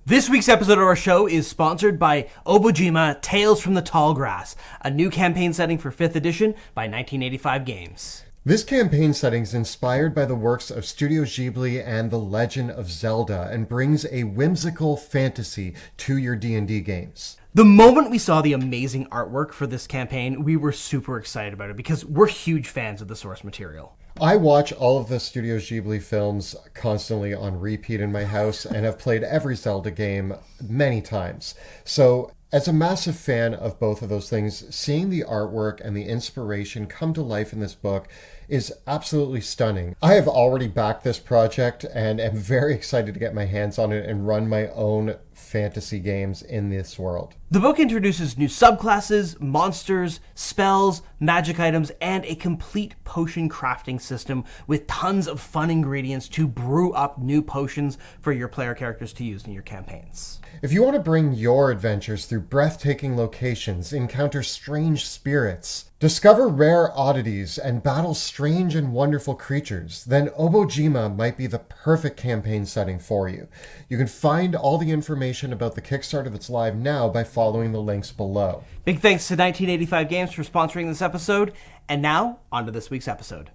This week's episode of our show is sponsored by Obojima Tales from the Tall Grass, a new campaign setting for 5th edition by 1985 Games. This campaign setting is inspired by the works of Studio Ghibli and The Legend of Zelda and brings a whimsical fantasy to your D&D games. The moment we saw the amazing artwork for this campaign, we were super excited about it because we're huge fans of the source material. I watch all of the Studio Ghibli films constantly on repeat in my house and have played every Zelda game many times. So, as a massive fan of both of those things, seeing the artwork and the inspiration come to life in this book is absolutely stunning. I have already backed this project and am very excited to get my hands on it and run my own fantasy games in this world. The book introduces new subclasses, monsters, spells, magic items, and a complete potion crafting system with tons of fun ingredients to brew up new potions for your player characters to use in your campaigns. If you want to bring your adventures through breathtaking locations, encounter strange spirits, discover rare oddities, and battle strange and wonderful creatures, then Obojima might be the perfect campaign setting for you. You can find all the information about the Kickstarter that's live now by following the links below. Big thanks to 1985 Games for sponsoring this episode, and now, on to this week's episode.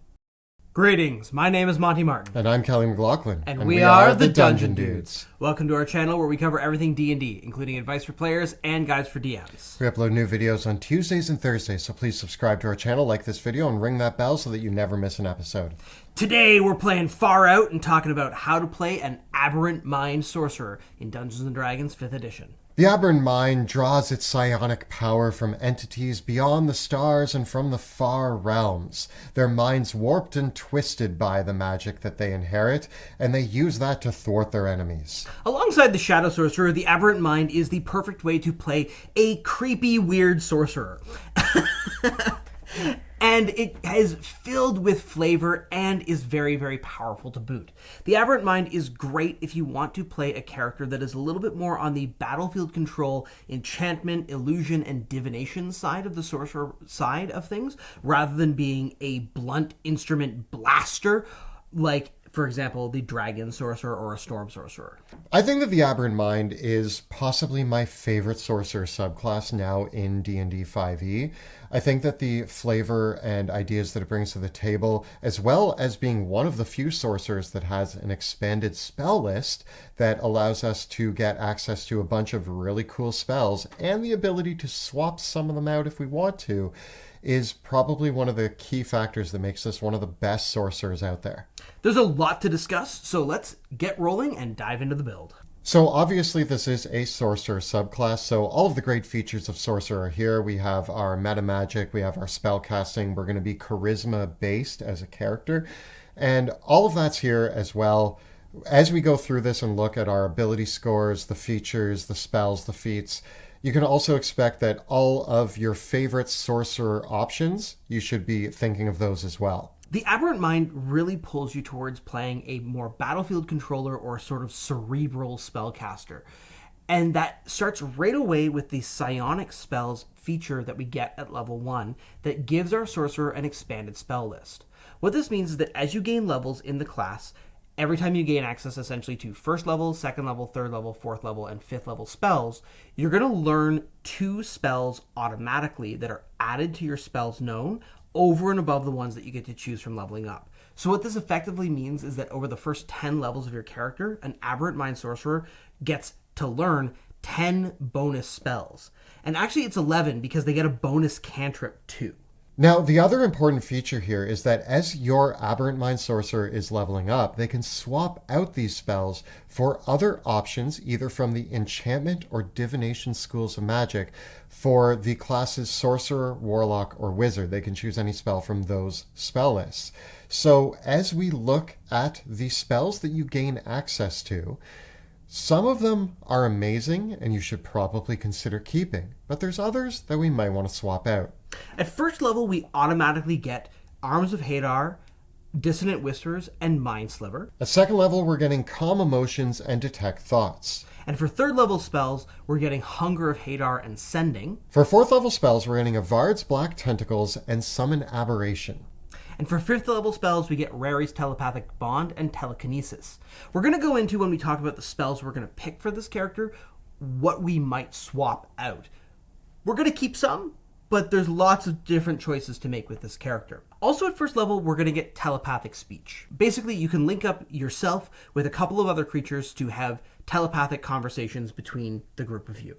Greetings, my name is Monty Martin. And I'm Kelly McLaughlin. And we are the Dungeon Dudes. Welcome to our channel where we cover everything D&D, including advice for players and guides for DMs. We upload new videos on Tuesdays and Thursdays, so please subscribe to our channel, like this video, and ring that bell so that you never miss an episode. Today we're playing Far Out and talking about how to play an Aberrant Mind Sorcerer in Dungeons & Dragons 5th edition. The Aberrant Mind draws its psionic power from entities beyond the stars and from the far realms. Their minds warped and twisted by the magic that they inherit, and they use that to thwart their enemies. Alongside the Shadow Sorcerer, the Aberrant Mind is the perfect way to play a creepy, weird sorcerer. And it is filled with flavor and is very, very powerful to boot. The Aberrant Mind is great if you want to play a character that is a little bit more on the battlefield control, enchantment, illusion, and divination side of the sorcerer side of things, rather than being a blunt instrument blaster like, for example, the Dragon Sorcerer or a Storm Sorcerer. I think that the Aberrant Mind is possibly my favorite sorcerer subclass now in D&D 5e. I think that the flavor and ideas that it brings to the table, as well as being one of the few sorcerers that has an expanded spell list that allows us to get access to a bunch of really cool spells and the ability to swap some of them out if we want to, is probably one of the key factors that makes this one of the best sorcerers out there. There's a lot to discuss, so let's get rolling and dive into the build. So obviously this is a sorcerer subclass, so all of the great features of sorcerer are here. We have our metamagic, we have our spellcasting, we're going to be charisma based as a character, and all of that's here as well. As we go through this and look at our ability scores, the features, the spells, the feats, you can also expect that all of your favorite sorcerer options, you should be thinking of those as well. The Aberrant Mind really pulls you towards playing a more battlefield controller or sort of cerebral spellcaster. And that starts right away with the psionic spells feature that we get at level 1 that gives our sorcerer an expanded spell list. What this means is that as you gain levels in the class, every time you gain access essentially to 1st level, 2nd level, 3rd level, 4th level, and 5th level spells, you're going to learn 2 spells automatically that are added to your spells known over and above the ones that you get to choose from leveling up. So what this effectively means is that over the first 10 levels of your character, an Aberrant Mind Sorcerer gets to learn 10 bonus spells. And actually it's 11 because they get a bonus cantrip too. Now, the other important feature here is that as your Aberrant Mind Sorcerer is leveling up, they can swap out these spells for other options, either from the enchantment or divination schools of magic, for the classes Sorcerer, Warlock, or Wizard. They can choose any spell from those spell lists. So as we look at the spells that you gain access to, some of them are amazing and you should probably consider keeping, but there's others that we might want to swap out. At 1st level, we automatically get Arms of Hadar, Dissonant Whispers, and Mind Sliver. At 2nd level, we're getting Calm Emotions and Detect Thoughts. And for 3rd level spells, we're getting Hunger of Hadar and Sending. For 4th level spells, we're getting Avard's Black Tentacles and Summon Aberration. And for 5th level spells, we get Rary's Telepathic Bond and Telekinesis. We're going to go into, when we talk about the spells we're going to pick for this character, what we might swap out. We're going to keep some, but there's lots of different choices to make with this character. Also at 1st level, we're going to get Telepathic Speech. Basically, you can link up yourself with a couple of other creatures to have telepathic conversations between the group of you.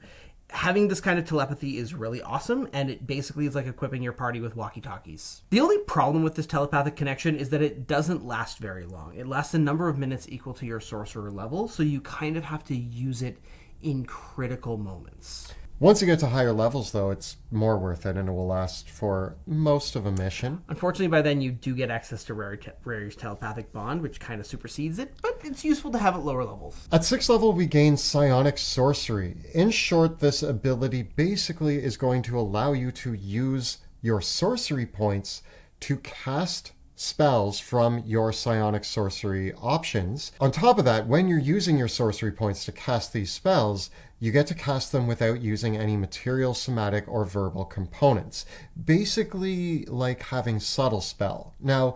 Having this kind of telepathy is really awesome, and it basically is like equipping your party with walkie-talkies. The only problem with this telepathic connection is that it doesn't last very long. It lasts a number of minutes equal to your sorcerer level, so you kind of have to use it in critical moments. Once you get to higher levels, though, it's more worth it, and it will last for most of a mission. Unfortunately, by then you do get access to Rary's Telepathic Bond, which kind of supersedes it, but it's useful to have at lower levels. At 6th level, we gain Psionic Sorcery. In short, this ability basically is going to allow you to use your sorcery points to cast spells from your Psionic Sorcery options. On top of that, when you're using your sorcery points to cast these spells, you get to cast them without using any material, somatic, or verbal components. Basically like having Subtle Spell. Now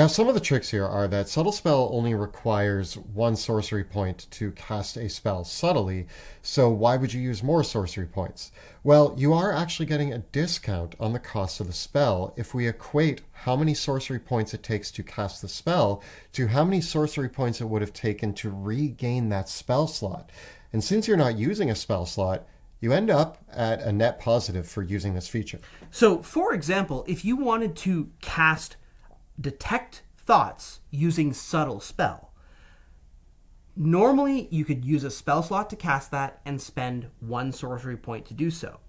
some of the tricks here are that Subtle Spell only requires 1 sorcery point to cast a spell subtly, so why would you use more sorcery points? Well, you are actually getting a discount on the cost of the spell if we equate how many sorcery points it takes to cast the spell to how many sorcery points it would have taken to regain that spell slot. And since you're not using a spell slot, you end up at a net positive for using this feature. So, for example, if you wanted to cast Detect Thoughts using Subtle Spell, normally you could use a spell slot to cast that and spend 1 sorcery point to do so.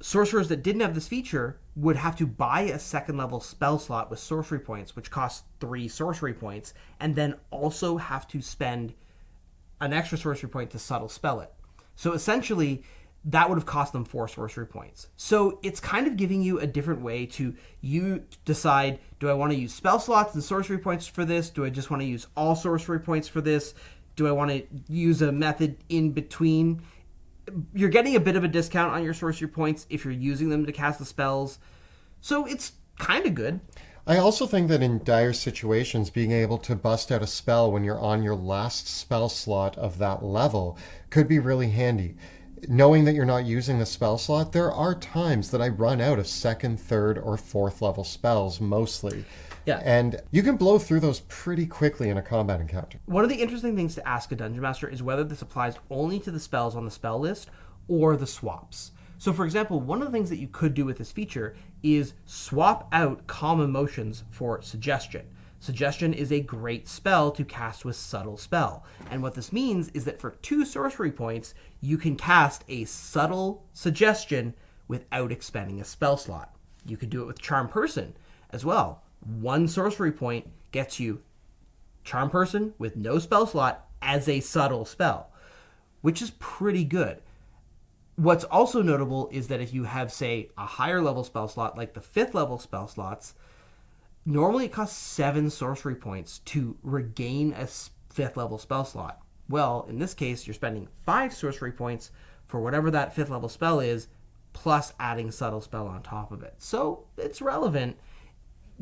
Sorcerers that didn't have this feature would have to buy a 2nd level spell slot with sorcery points, which costs 3 sorcery points, and then also have to spend an extra sorcery point to Subtle Spell it. So essentially, that would have cost them 4 sorcery points. So it's kind of giving you a different way to you decide, do I want to use spell slots and sorcery points for this? Do I just want to use all sorcery points for this? Do I want to use a method in between? You're getting a bit of a discount on your sorcery points if you're using them to cast the spells. So it's kind of good. I also think that in dire situations, being able to bust out a spell when you're on your last spell slot of that level could be really handy. Knowing that you're not using the spell slot, there are times that I run out of 2nd, 3rd, or 4th level spells mostly. Yeah. And you can blow through those pretty quickly in a combat encounter. One of the interesting things to ask a Dungeon Master is whether this applies only to the spells on the spell list or the swaps. So, for example, one of the things that you could do with this feature is swap out Calm Emotions for Suggestion. Suggestion is a great spell to cast with Subtle Spell. And what this means is that for 2 sorcery points, you can cast a Subtle Suggestion without expending a spell slot. You could do it with Charm Person as well. 1 sorcery point gets you Charm Person with no spell slot as a subtle spell, which is pretty good. What's also notable is that if you have, say, a higher level spell slot, like the 5th level spell slots, normally it costs 7 sorcery points to regain a 5th level spell slot. Well, in this case, you're spending 5 sorcery points for whatever that 5th level spell is, plus adding Subtle Spell on top of it. So it's relevant,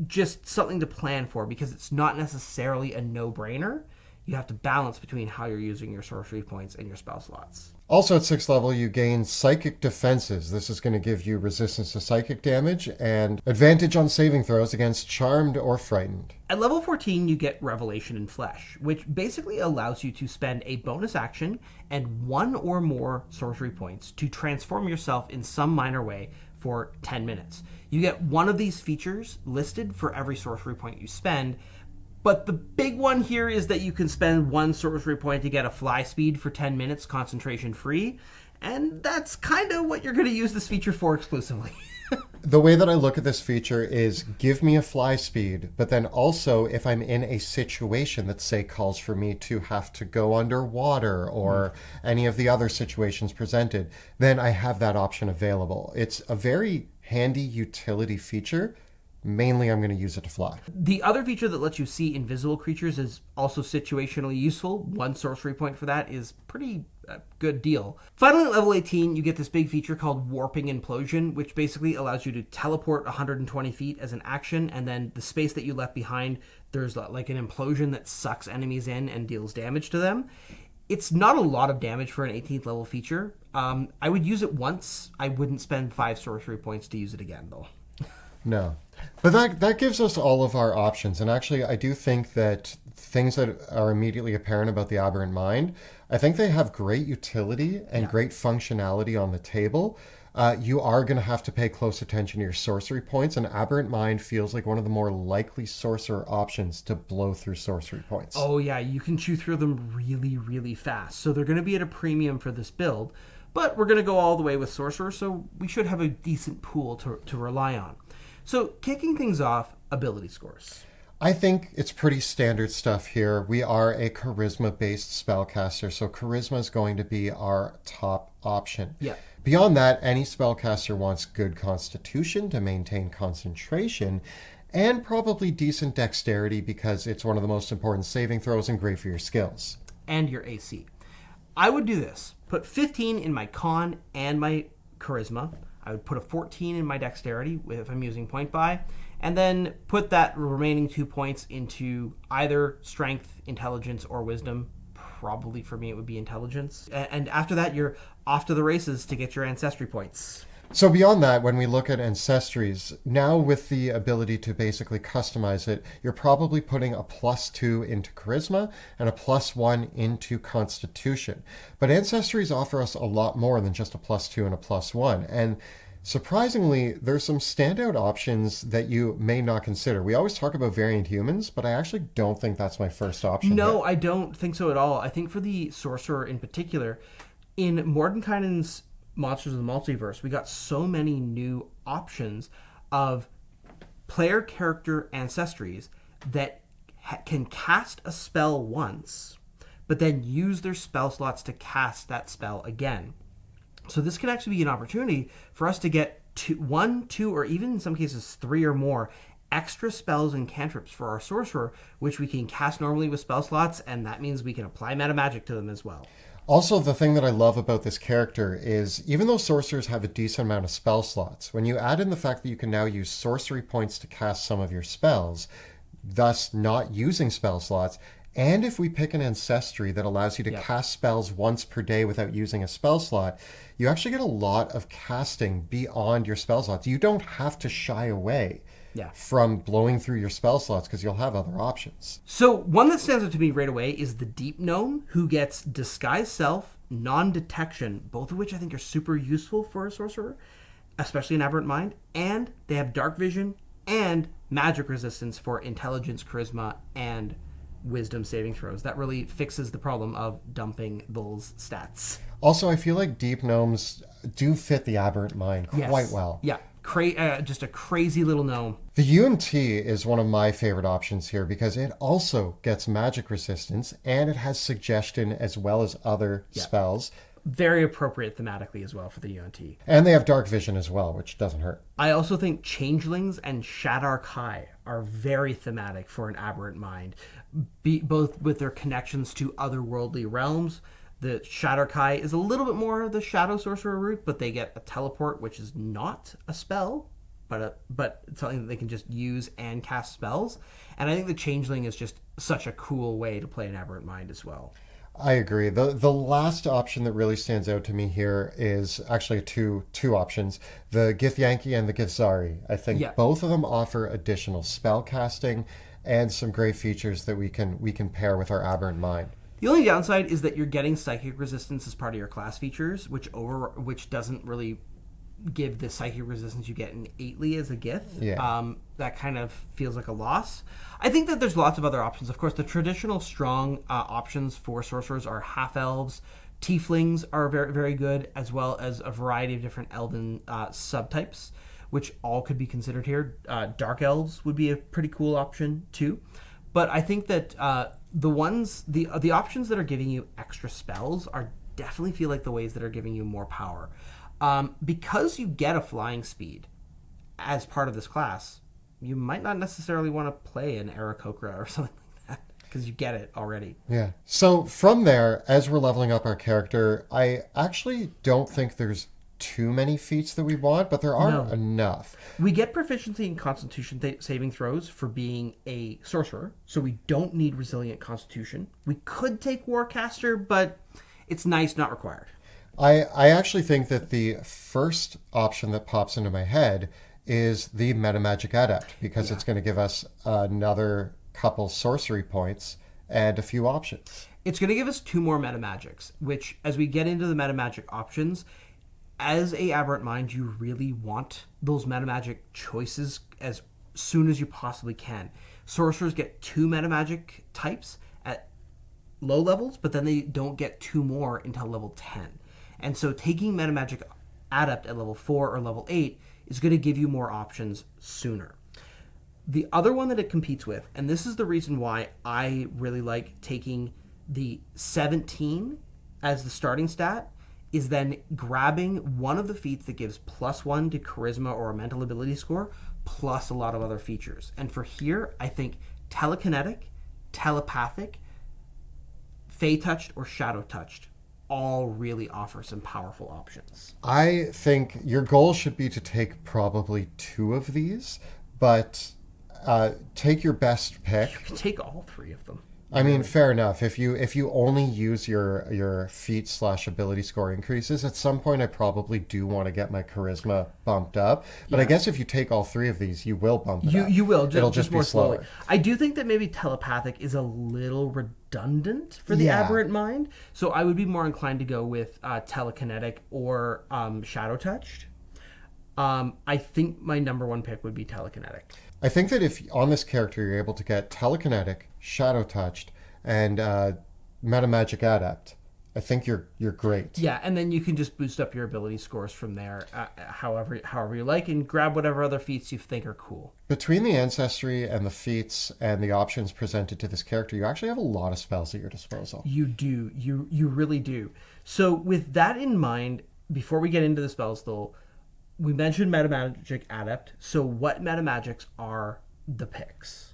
just something to plan for, because it's not necessarily a no-brainer. You have to balance between how you're using your sorcery points and your spell slots. Also at 6th level, you gain Psychic Defenses. This is going to give you resistance to psychic damage and advantage on saving throws against Charmed or Frightened. At level 14, you get Revelation in Flesh, which basically allows you to spend a bonus action and 1 or more sorcery points to transform yourself in some minor way for 10 minutes. You get one of these features listed for every sorcery point you spend, but the big one here is that you can spend 1 sorcery point to get a fly speed for 10 minutes, concentration free, and that's kind of what you're going to use this feature for exclusively. The way that I look at this feature is give me a fly speed, but then also if I'm in a situation that, say, calls for me to have to go underwater or any of the other situations presented, then I have that option available. It's a very handy utility feature, Mainly, I'm going to use it to fly. The other feature that lets you see invisible creatures is also situationally useful. 1 sorcery point for that is pretty good deal. Finally, at level 18, you get this big feature called Warping Implosion, which basically allows you to teleport 120 feet as an action, and then the space that you left behind, there's like an implosion that sucks enemies in and deals damage to them. It's not a lot of damage for an 18th level feature. I would use it once. I wouldn't spend 5 sorcery points to use it again, though. No. But that gives us all of our options. And actually, I do think that things that are immediately apparent about the Aberrant Mind, I think they have great utility and great functionality on the table. You are going to have to pay close attention to your sorcery points, and Aberrant Mind feels like one of the more likely sorcerer options to blow through sorcery points. Oh yeah, you can chew through them really, really fast. So they're going to be at a premium for this build, but we're going to go all the way with Sorcerer, so we should have a decent pool to rely on. So kicking things off, ability scores. I think it's pretty standard stuff here. We are a charisma-based spellcaster, so charisma is going to be our top option. Yeah. Beyond that, any spellcaster wants good constitution to maintain concentration, and probably decent dexterity because it's one of the most important saving throws and great for your skills. And your AC. I would do this. Put 15 in my con and my charisma. I would put a 14 in my dexterity if I'm using point buy, and then put that remaining 2 points into either strength, intelligence, or wisdom. Probably for me it would be intelligence. And after that, you're off to the races to get your ancestry points. So beyond that, when we look at Ancestries, now with the ability to basically customize it, you're probably putting a +2 into Charisma and a +1 into Constitution. But Ancestries offer us a lot more than just a +2 and a +1. And surprisingly, there's some standout options that you may not consider. We always talk about variant humans, but I actually don't think that's my first option. No, I don't think so at all. I think for the Sorcerer in particular, in Mordenkainen's Monsters of the Multiverse, we got so many new options of player character ancestries that can cast a spell once, but then use their spell slots to cast that spell again. So this could actually be an opportunity for us to get 1, 2, or even in some cases 3 or more extra spells and cantrips for our Sorcerer, which we can cast normally with spell slots, and that means we can apply Metamagic to them as well. Also, the thing that I love about this character is, even though sorcerers have a decent amount of spell slots, when you add in the fact that you can now use sorcery points to cast some of your spells, thus not using spell slots, and if we pick an ancestry that allows you to cast spells once per day without using a spell slot, you actually get a lot of casting beyond your spell slots. You don't have to shy away from blowing through your spell slots because you'll have other options. So one that stands out to me right away is the Deep Gnome, who gets Disguise Self, Non-Detection, both of which I think are super useful for a Sorcerer, especially in Aberrant Mind, and they have Dark Vision and Magic Resistance for Intelligence, Charisma, and Wisdom saving throws. That really fixes the problem of dumping those stats. Also, I feel like Deep Gnomes do fit the Aberrant Mind quite well. Yeah. Just a crazy little gnome. The UNT is one of my favorite options here because it also gets magic resistance and it has suggestion as well as other spells. Very appropriate thematically as well for the UNT. And they have dark vision as well, which doesn't hurt. I also think Changelings and Shadar Kai are very thematic for an Aberrant Mind, both with their connections to otherworldly realms. The Shadar Kai is a little bit more the Shadow Sorcerer route, but they get a teleport, which is not a spell, but something that they can just use and cast spells. And I think the Changeling is just such a cool way to play an Aberrant Mind as well. I agree. The last option that really stands out to me here is actually two options: the Githyanki and the Githzari. I think both of them offer additional spell casting and some great features that we can pair with our Aberrant Mind. The only downside is that you're getting psychic resistance as part of your class features, which doesn't really give the psychic resistance you get innately as a Gith. That kind of feels like a loss. I think that there's lots of other options. Of course, the traditional strong options for sorcerers are half-elves. Tieflings are very, very good, as well as a variety of different elven subtypes, which all could be considered here. Dark elves would be a pretty cool option, too. But I think that the options that are giving you extra spells definitely feel like the ways that are giving you more power. Because you get a flying speed as part of this class, you might not necessarily want to play an Aarakocra or something like that because you get it already. Yeah. So from there, as we're leveling up our character, I actually don't think there's too many feats that we want, but there are enough. We get proficiency in Constitution saving throws for being a sorcerer, so we don't need resilient Constitution. We could take Warcaster, but it's nice, not required. I actually think that the first option that pops into my head is the Metamagic Adept, because it's going to give us another couple sorcery points and a few options. It's going to give us 2 more Metamagics, which, as we get into the Metamagic options, as a Aberrant Mind, you really want those Metamagic choices as soon as you possibly can. Sorcerers get 2 Metamagic types at low levels, but then they don't get 2 more until level 10. And so taking Metamagic Adept at level 4 or level 8 is going to give you more options sooner. The other one that it competes with, and this is the reason why I really like taking the 17 as the starting stat, is then grabbing one of the feats that gives +1 to charisma or a mental ability score, plus a lot of other features. And for here, I think telekinetic, telepathic, fey touched, or shadow touched all really offer some powerful options. I think your goal should be to take probably 2 of these, but take your best pick. You can take all 3 of them. I mean, fair enough. If you only use your feat / ability score increases, at some point I probably do want to get my charisma bumped up. But I guess if you take all 3 of these, you will bump it up. You will. It'll just more be slower. slowly. I do think that maybe telepathic is a little redundant for the Aberrant Mind. So I would be more inclined to go with telekinetic or shadow touched. I think my number 1 pick would be telekinetic. I think that if on this character you're able to get telekinetic, shadow touched, and Metamagic Adept, I think you're great. Yeah, and then you can just boost up your ability scores from there, however you like, and grab whatever other feats you think are cool. Between the Ancestry and the feats and the options presented to this character, you actually have a lot of spells at your disposal. You do. You really do. So with that in mind, before we get into the spells, though, we mentioned Metamagic Adept. So what Metamagics are the picks?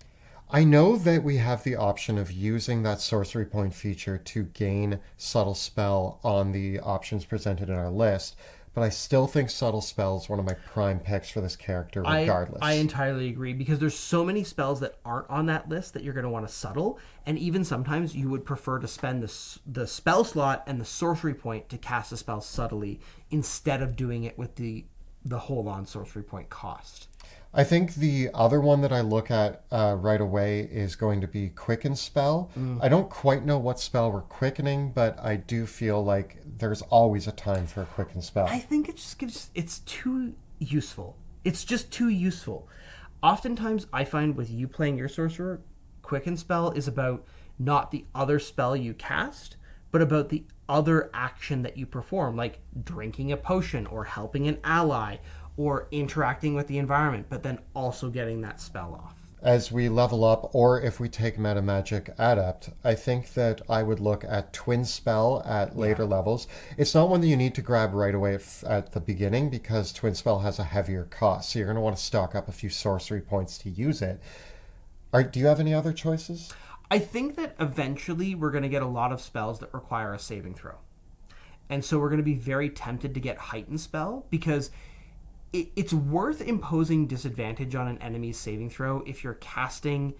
I know that we have the option of using that sorcery point feature to gain Subtle Spell on the options presented in our list, but I still think Subtle Spell is one of my prime picks for this character regardless. I entirely agree, because there's so many spells that aren't on that list that you're going to want to subtle, and even sometimes you would prefer to spend the spell slot and the sorcery point to cast a spell subtly instead of doing it with the hold on sorcery point cost. I think the other one that I look at right away is going to be Quicken Spell. I don't quite know what spell we're quickening, but I do feel like there's always a time for a Quicken Spell. I think it's too useful. It's just too useful. Oftentimes I find with you playing your Sorcerer, Quicken Spell is about not the other spell you cast, but about the other action that you perform, like drinking a potion or helping an ally or interacting with the environment, but then also getting that spell off. As we level up, or if we take Metamagic Adept, I think that I would look at Twin Spell at later levels. It's not one that you need to grab right away at the beginning, because Twin Spell has a heavier cost, so you're going to want to stock up a few sorcery points to use it. Do you have any other choices? I think that eventually we're going to get a lot of spells that require a saving throw. And so we're going to be very tempted to get Heightened Spell, because it's worth imposing disadvantage on an enemy's saving throw if you're casting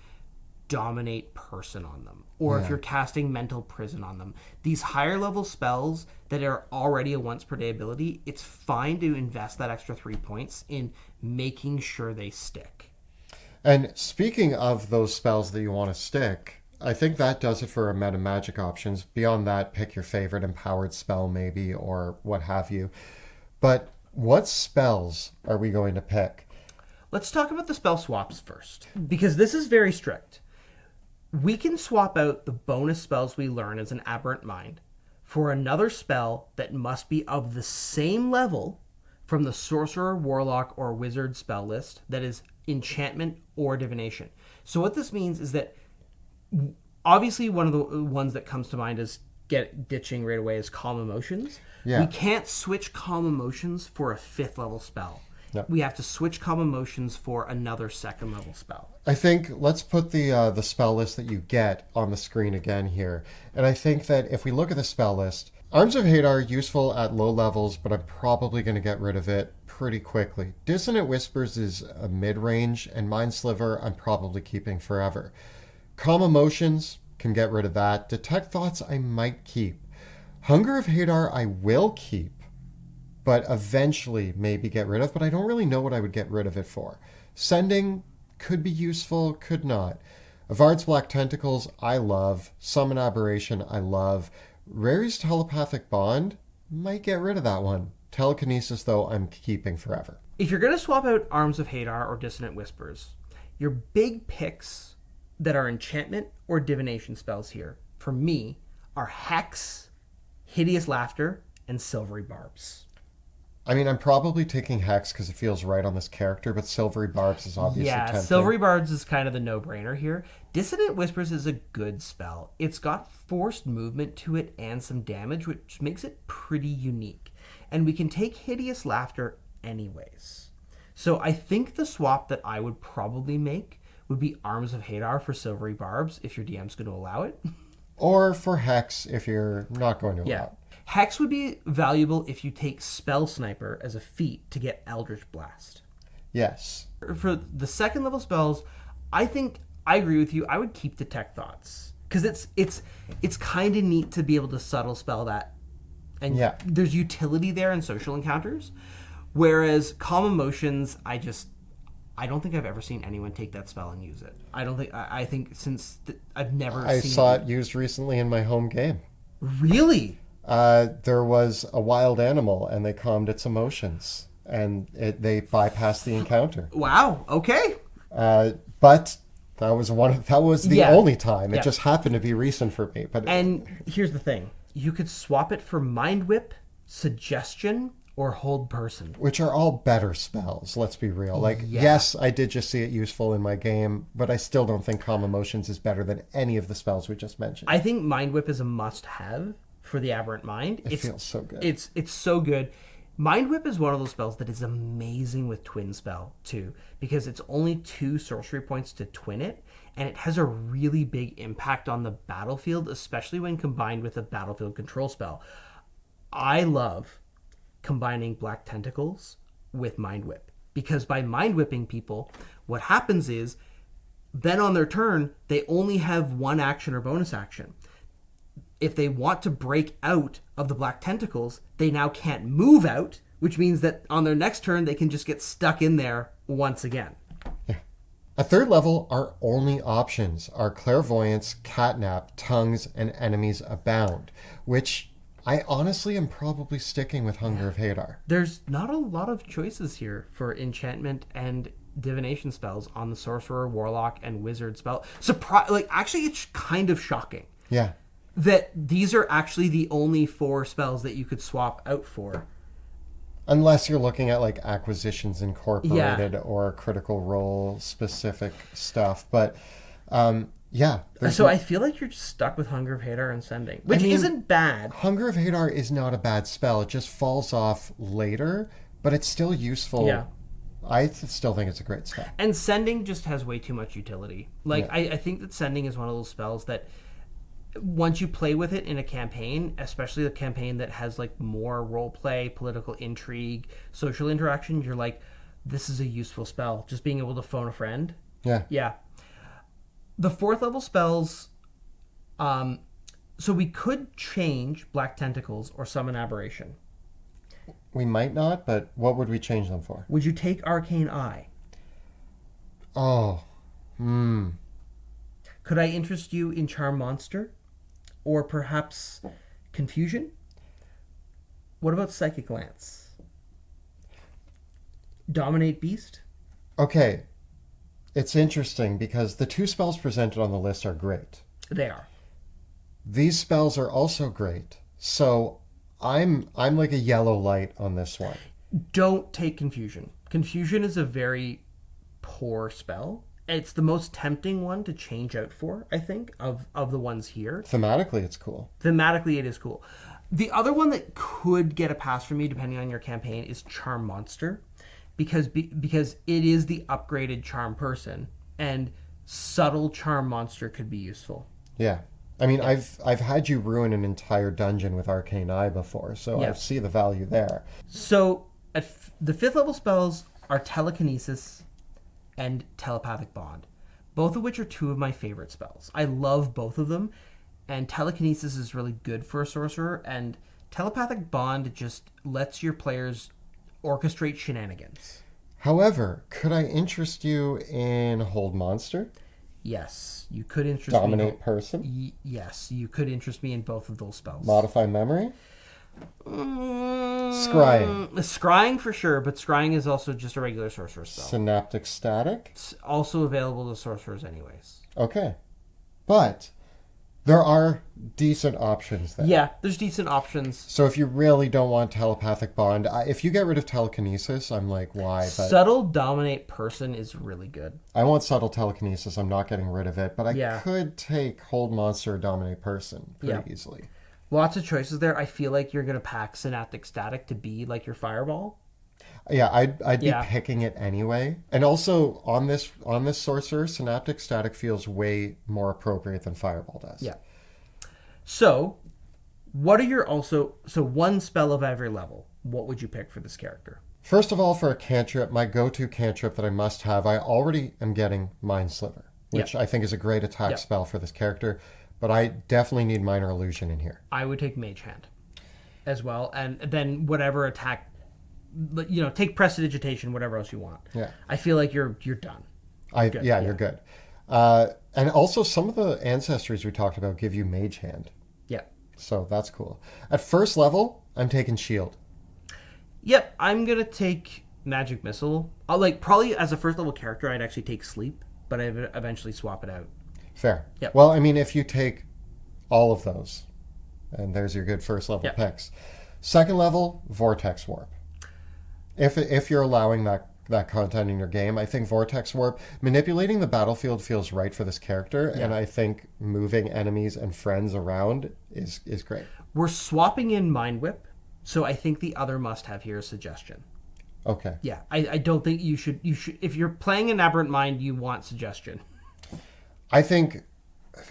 Dominate Person on them, or if you're casting Mental Prison on them. These higher level spells that are already a once per day ability, it's fine to invest that extra 3 points in making sure they stick. And speaking of those spells that you want to stick, I think that does it for our Metamagic options. Beyond that, pick your favorite empowered spell maybe, or what have you. But what spells are we going to pick? Let's talk about the spell swaps first, because this is very strict. We can swap out the bonus spells we learn as an Aberrant Mind for another spell that must be of the same level from the Sorcerer, Warlock, or Wizard spell list that is enchantment or divination. So what this means is that obviously one of the ones that comes to mind is ditching right away is Calm Emotions. We can't switch Calm Emotions for a 5th level spell. No. we have to switch calm emotions for another second level spell. I think let's put the spell list that you get on the screen again here. And I think that if we look at the spell list, Arms of Hadar useful at low levels, but I'm probably going to get rid of it pretty quickly. Dissonant Whispers is a mid-range, and Mind Sliver I'm probably keeping forever. Calm Emotions, can get rid of that. Detect Thoughts I might keep. Hunger of Hadar I will keep, but eventually maybe get rid of, but I don't really know what I would get rid of it for. Sending could be useful, could not. Avard's Black Tentacles I love. Summon Aberration I love. Rary's Telepathic Bond, might get rid of that one. Telekinesis, though, I'm keeping forever. If you're going to swap out Arms of Hadar or Dissonant Whispers, your big picks that are enchantment or divination spells here, for me, are Hex, Hideous Laughter, and Silvery Barbs. I mean, I'm probably taking Hex because it feels right on this character, but Silvery Barbs is obviously tempting. Silvery Barbs is kind of the no-brainer here. Dissonant Whispers is a good spell. It's got forced movement to it and some damage, which makes it pretty unique. And we can take Hideous Laughter anyways. So I think the swap that I would probably make would be Arms of Hadar for Silvery Barbs, if your DM's going to allow it. Or for Hex, if you're not going to allow it. Hex would be valuable if you take Spell Sniper as a feat to get Eldritch Blast. Yes. For the second level spells, I think I agree with you. I would keep Detect Thoughts because it's kind of neat to be able to subtle spell that, and there's utility there in social encounters. Whereas Calm Emotions, I don't think I've ever seen anyone take that spell and use it. I think since I've never seen it. I saw it used recently in my home game. Really? There was a wild animal, and they calmed its emotions, and they bypassed the encounter. Wow. Okay. But that was the only time. It just happened to be recent for me. And here's the thing: you could swap it for Mind Whip, Suggestion, or Hold Person, which are all better spells. Let's be real. Yes, I did just see it useful in my game, but I still don't think Calm Emotions is better than any of the spells we just mentioned. I think Mind Whip is a must-have for the Aberrant Mind. It feels so good. It's so good. Mind Whip is one of those spells that is amazing with Twin Spell, too, because it's only 2 sorcery points to twin it, and it has a really big impact on the battlefield, especially when combined with a battlefield control spell. I love combining Black Tentacles with Mind Whip, because by Mind Whipping people, what happens is, then on their turn, they only have 1 action or bonus action. If they want to break out of the Black Tentacles, they now can't move out, which means that on their next turn, they can just get stuck in there once again. Yeah. At third level, our only options are Clairvoyance, Catnap, Tongues, and Enemies Abound, which I honestly am probably sticking with Hunger of Hadar. There's not a lot of choices here for enchantment and divination spells on the Sorcerer, Warlock, and Wizard spell. Actually, it's kind of shocking. Yeah. That these are actually the only 4 spells that you could swap out for. Unless you're looking at Acquisitions Incorporated or Critical Role specific stuff. But so I feel like you're just stuck with Hunger of Hadar and Sending, which isn't bad. Hunger of Hadar is not a bad spell. It just falls off later, but it's still useful. Yeah. I still think it's a great spell. And Sending just has way too much utility. I think that Sending is one of those spells that once you play with it in a campaign, especially a campaign that has more role play, political intrigue, social interaction, you're like, this is a useful spell. Just being able to phone a friend. Yeah. The 4th level spells, so we could change Black Tentacles or Summon Aberration. We might not, but what would we change them for? Would you take Arcane Eye? Oh. Could I interest you in Charm Monster? Or perhaps Confusion? What about Psychic Lance? Dominate Beast? Okay. It's interesting because the 2 spells presented on the list are great. They are. These spells are also great. So I'm like a yellow light on this one. Don't take Confusion. Confusion is a very poor spell. It's the most tempting one to change out for, I think, of the ones here. Thematically, it's cool. Thematically, it is cool. The other one that could get a pass from you, depending on your campaign, is Charm Monster. because it is the upgraded charm person, and subtle charm monster could be useful. Yeah. I mean, I've had you ruin an entire dungeon with Arcane Eye before, so I see the value there. So the 5th level spells are Telekinesis and Telepathic Bond, both of which are 2 of my favorite spells. I love both of them, and Telekinesis is really good for a sorcerer, and Telepathic Bond just lets your players orchestrate shenanigans. However, could I interest you in Hold Monster? Yes, you could interest Dominate Person? Yes, you could interest me in both of those spells. Modify Memory? Scrying. Scrying for sure, but Scrying is also just a regular sorcerer spell. Synaptic Static? It's also available to sorcerers anyways. Okay. But there are decent options there. Yeah, there's decent options. So if you really don't want Telepathic Bond, if you get rid of Telekinesis, I'm like, why? But Subtle Dominate Person is really good. I want Subtle Telekinesis. I'm not getting rid of it. But I could take Hold Monster or Dominate Person pretty easily. Lots of choices there. I feel like you're going to pack Synaptic Static to be like your Fireball. Yeah, I'd be picking it anyway. And also on this sorcerer, Synaptic Static feels way more appropriate than Fireball does. Yeah. So, what are your so one spell of every level? What would you pick for this character? First of all, for a cantrip, my go-to cantrip that I must have, I already am getting Mind Sliver, which I think is a great attack spell for this character. But I definitely need Minor Illusion in here. I would take Mage Hand as well, and then whatever attack, take Prestidigitation, whatever else you want. Yeah, I feel like you're done. You're good. And also, some of the Ancestries we talked about give you Mage Hand. Yeah. So that's cool. At first level, I'm taking Shield. Yep, I'm gonna take Magic Missile. I'll probably as a first level character, I'd actually take Sleep, but I'd eventually swap it out. Fair. Yep. Well, I mean, if you take all of those, and there's your good first level picks. Second level, Vortex Warp. If you're allowing that content in your game, I think Vortex Warp, manipulating the battlefield feels right for this character, and I think moving enemies and friends around is great. We're swapping in Mind Whip, so I think the other must-have here is Suggestion. Okay. Yeah, I don't think you should. If you're playing an Aberrant Mind, you want Suggestion. I think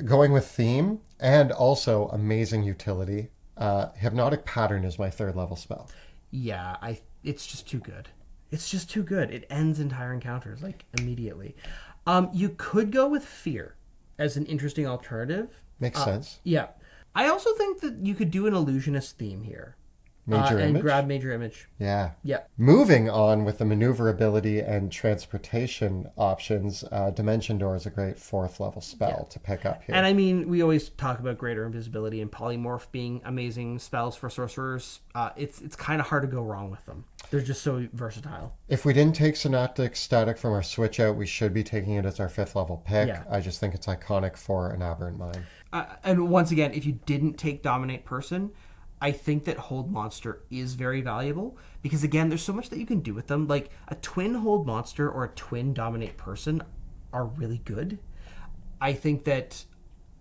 going with theme and also amazing utility, Hypnotic Pattern is my 3rd level spell. Yeah, it's just too good. It's just too good. It ends entire encounters immediately. You could go with Fear as an interesting alternative. Makes sense. Yeah. I also think that you could do an illusionist theme here. Major Image? And grab Major Image. Yeah. Yeah. Moving on with the maneuverability and transportation options, Dimension Door is a great 4th level spell to pick up here. And I mean, we always talk about Greater Invisibility and Polymorph being amazing spells for sorcerers. It's kind of hard to go wrong with them. They're just so versatile. If we didn't take Synaptic Static from our switch out, we should be taking it as our 5th level pick. Yeah. I just think it's iconic for an Aberrant Mind. And once again, if you didn't take Dominate Person, I think that Hold Monster is very valuable because, again, there's so much that you can do with them. Like a twin Hold Monster or a twin Dominate Person are really good. I think that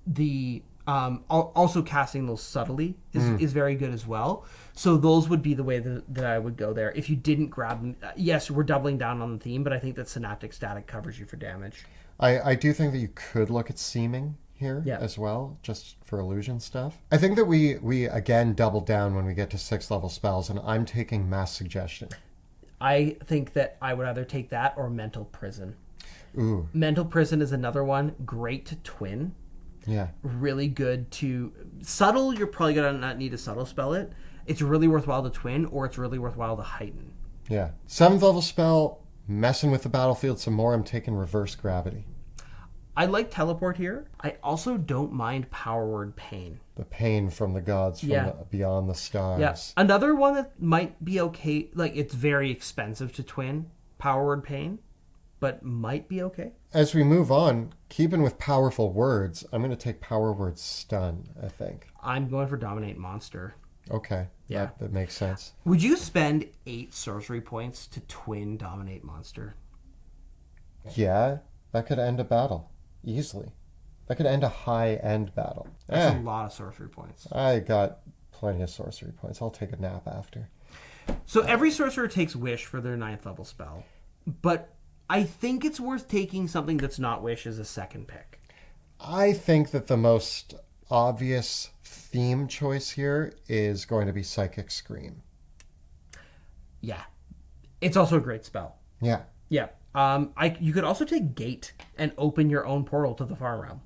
the also casting those subtly is very good as well. So those would be the way that I would go there. If you didn't grab them, yes, we're doubling down on the theme, but I think that Synaptic Static covers you for damage. I do think that you could look at Seeming here as well, just for illusion stuff. I think that we again double down when we get to 6th level spells, and I'm taking Mass Suggestion. I think that I would either take that or Mental Prison. Ooh. Mental Prison is another one. Great to twin. Yeah. Really good to... Subtle, you're probably going to not need to subtle spell it. It's really worthwhile to twin, or it's really worthwhile to heighten. Yeah. 7th level spell, messing with the battlefield some more, I'm taking Reverse Gravity. I like Teleport here. I also don't mind Power Word Pain. The pain from the gods from beyond the stars. Yeah. Another one that might be okay, it's very expensive to twin, Power Word Pain, but might be okay. As we move on, keeping with powerful words, I'm going to take Power Word Stun, I think. I'm going for Dominate Monster. Okay. Yeah. That makes sense. Would you spend 8 sorcery points to twin Dominate Monster? Yeah, that could end a battle. Easily. That could end a high-end battle. That's a lot of sorcery points. I got plenty of sorcery points. I'll take a nap after. So every sorcerer takes Wish for their 9th level spell, but I think it's worth taking something that's not Wish as a second pick. I think that the most obvious theme choice here is going to be Psychic Scream. Yeah. It's also a great spell. Yeah. Yeah. You could also take Gate and open your own portal to the Far Realm.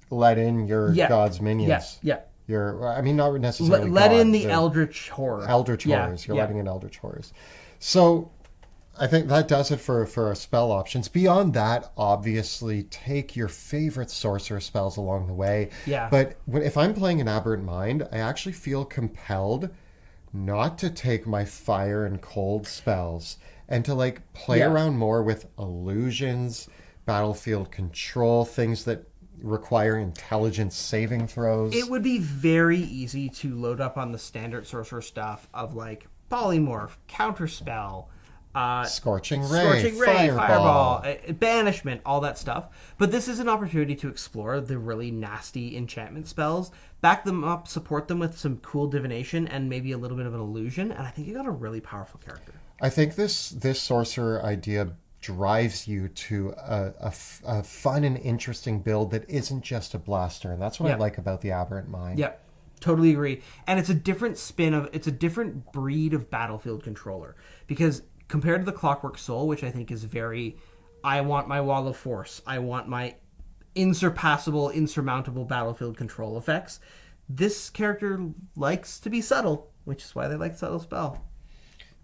Let in your god's minions. Yeah. Not necessarily let in the Eldritch Horror. Eldritch Horrors. You're letting in Eldritch Horrors. So I think that does it for our spell options. Beyond that, obviously, take your favorite sorcerer spells along the way. Yeah. But if I'm playing an Aberrant Mind, I actually feel compelled not to take my fire and cold spells and to play around more with illusions, battlefield control, things that require intelligence saving throws. It would be very easy to load up on the standard sorcerer stuff of polymorph, counterspell, Scorching Ray, Fireball, Banishment, all that stuff. But this is an opportunity to explore the really nasty enchantment spells, back them up, support them with some cool divination and maybe a little bit of an illusion, and I think you got a really powerful character. I think this sorcerer idea drives you to a fun and interesting build that isn't just a blaster, and that's what I like about the Aberrant Mind. Yeah, totally agree. And it's a different it's a different breed of battlefield controller, because compared to the Clockwork Soul, which I think is very, I want my wall of force, I want my insurpassable, insurmountable battlefield control effects, this character likes to be subtle, which is why they like subtle spell.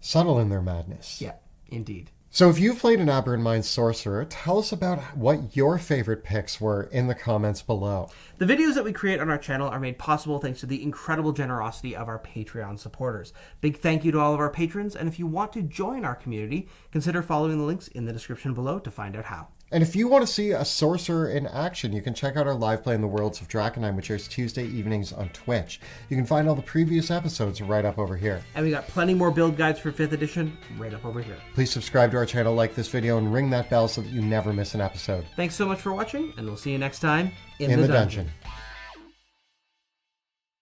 Subtle in their madness. Yeah, indeed. So if you've played an Aberrant Mind Sorcerer, tell us about what your favorite picks were in the comments below. The videos that we create on our channel are made possible thanks to the incredible generosity of our Patreon supporters. Big thank you to all of our patrons, and if you want to join our community, consider following the links in the description below to find out how. And if you want to see a sorcerer in action, you can check out our live play in the Worlds of Drakenheim, which airs Tuesday evenings on Twitch. You can find all the previous episodes right up over here. And we got plenty more build guides for 5th edition right up over here. Please subscribe to our channel, like this video, and ring that bell so that you never miss an episode. Thanks so much for watching, and we'll see you next time in the dungeon.